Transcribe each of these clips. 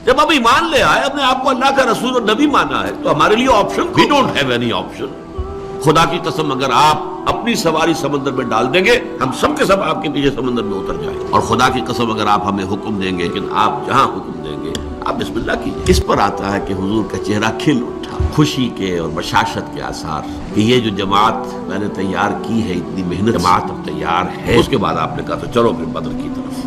جب ہم ایمان لے آئے، اپنے آپ کو اللہ کا رسول اور نبی مانا ہے، تو ہمارے لیے option we don't have any option. خدا کی قسم اگر آپ اپنی سواری سمندر میں ڈال دیں گے، ہم سب کے سب آپ کے پیچھے سمندر میں اتر جائیں. اور خدا کی قسم اگر آپ ہمیں حکم دیں گے، لیکن آپ جہاں حکم دیں گے آپ بسم اللہ کیجیے. اس پر آتا ہے کہ حضور کا چہرہ کھل اٹھا، خوشی کے اور بشاشت کے آثار کہ یہ جو جماعت میں نے تیار کی ہے، اتنی محنت، جماعت اب تیار ہے. اس کے بعد آپ نے کہا تو چلو پھر بدر کی طرف.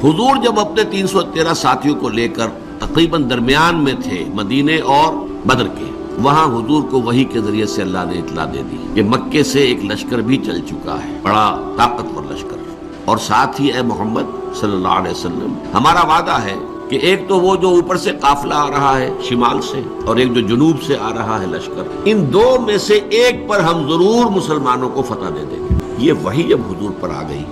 حضور جب اپنے 313 ساتھیوں کو لے کر تقریباً درمیان میں تھے مدینے اور بدر کے، وہاں حضور کو وحی کے ذریعے سے اللہ نے اطلاع دے دی کہ مکے سے ایک لشکر بھی چل چکا ہے، بڑا طاقتور لشکر. اور ساتھ ہی اے محمد صلی اللہ علیہ وسلم، ہمارا وعدہ ہے کہ ایک تو وہ جو اوپر سے قافلہ آ رہا ہے شمال سے، اور ایک جو جنوب سے آ رہا ہے لشکر، ان دو میں سے ایک پر ہم ضرور مسلمانوں کو فتح دے دیں گے. یہ وحی جب حضور پر آ گئی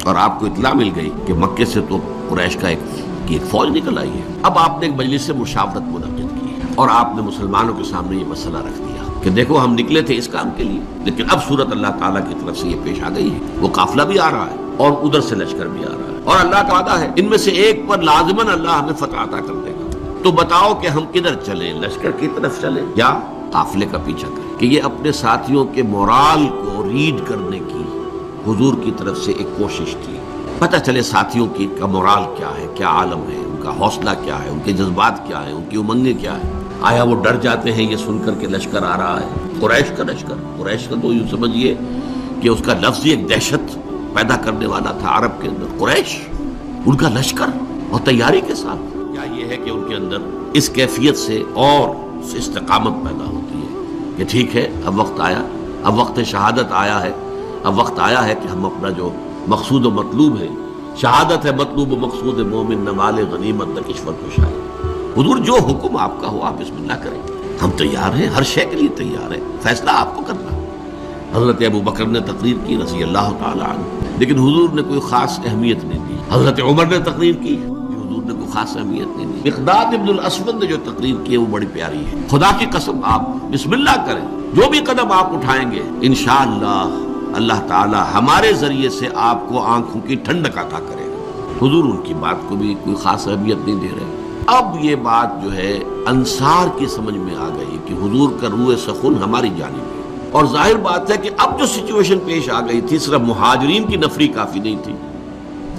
اور آپ کو اطلاع مل گئی کہ مکے سے تو قریش کا ایک فوج نکل آئی ہے، اب آپ نے ایک مجلس سے مشاورت منعقد کی اور آپ نے مسلمانوں کے سامنے یہ مسئلہ رکھ دیا کہ دیکھو ہم نکلے تھے اس کام کے لیے، لیکن اب صورت اللہ تعالیٰ کی طرف سے یہ پیش آ گئی ہے، وہ قافلہ بھی آ رہا ہے اور ادھر سے لشکر بھی آ رہا ہے، اور اللہ کا وعدہ ہے ان میں سے ایک پر لازماً اللہ ہمیں فتح عطا کر دے گا. تو بتاؤ کہ ہم کدھر چلیں، لشکر کی طرف چلیں یا قافلے کا پیچھا کریں؟ کہ یہ اپنے ساتھیوں کے مورال کو ریڈ کرنے کی حضور کی طرف سے ایک کوشش تھی. پتہ چلے ساتھیوں کی کا مورال کیا ہے، کیا عالم ہے، ان کا حوصلہ کیا ہے، ان کے جذبات کیا ہیں، ان کی امنگیں کیا ہیں. آیا وہ ڈر جاتے ہیں یہ سن کر کے لشکر آ رہا ہے، قریش کا لشکر؟ قریش کا تو یوں سمجھیے کہ اس کا لفظ ایک دہشت پیدا کرنے والا تھا عرب کے اندر. قریش، ان کا لشکر اور تیاری کے ساتھ. یا یہ ہے کہ ان کے اندر اس کیفیت سے اور استقامت پیدا ہوتی ہے کہ ٹھیک ہے اب وقت آیا، اب وقت شہادت آیا ہے، اب وقت آیا ہے کہ ہم اپنا جو مقصود و مطلوب ہے، شہادت ہے مطلوب و مقصود مومن، نہ مال غنیمت نہ کشور کشائی. حضور جو حکم آپ کا ہو آپ بسم اللہ کریں، ہم تیار ہیں، ہر شے کے لیے تیار ہیں، فیصلہ آپ کو کرنا. حضرت ابو بکر نے تقریر کی رضی اللہ تعالی عنہ، لیکن حضور نے کوئی خاص اہمیت نہیں دی. حضرت عمر نے تقریر کی، حضور نے کوئی خاص اہمیت نہیں دی. مقداد ابن الاسود نے جو تقریر کی ہے وہ بڑی پیاری ہے. خدا کی قسم آپ بسم اللہ کریں، جو بھی قدم آپ اٹھائیں گے انشاءاللہ اللہ تعالی ہمارے ذریعے سے آپ کو آنکھوں کی ٹھنڈک عطا کرے گا. حضور ان کی بات کو بھی کوئی خاص اہمیت نہیں دے رہے. اب یہ بات جو ہے انصار کی سمجھ میں آ گئی کہ حضور کا روح سخن ہماری جانب ہے. اور ظاہر بات ہے کہ اب جو سچویشن پیش آ گئی تھی، صرف مہاجرین کی نفری کافی نہیں تھی.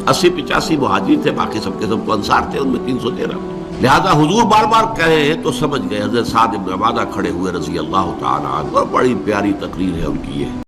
80-85 مہاجرین تھے، باقی سب کے سب تو انصار تھے، ان میں 313. لہذا حضور بار بار کہے تو سمجھ گئے. حضرت سعد بن عبادہ کھڑے ہوئے رضی اللہ تعالی عنہ، اور بڑی پیاری تقریر ہے ان کی یہ.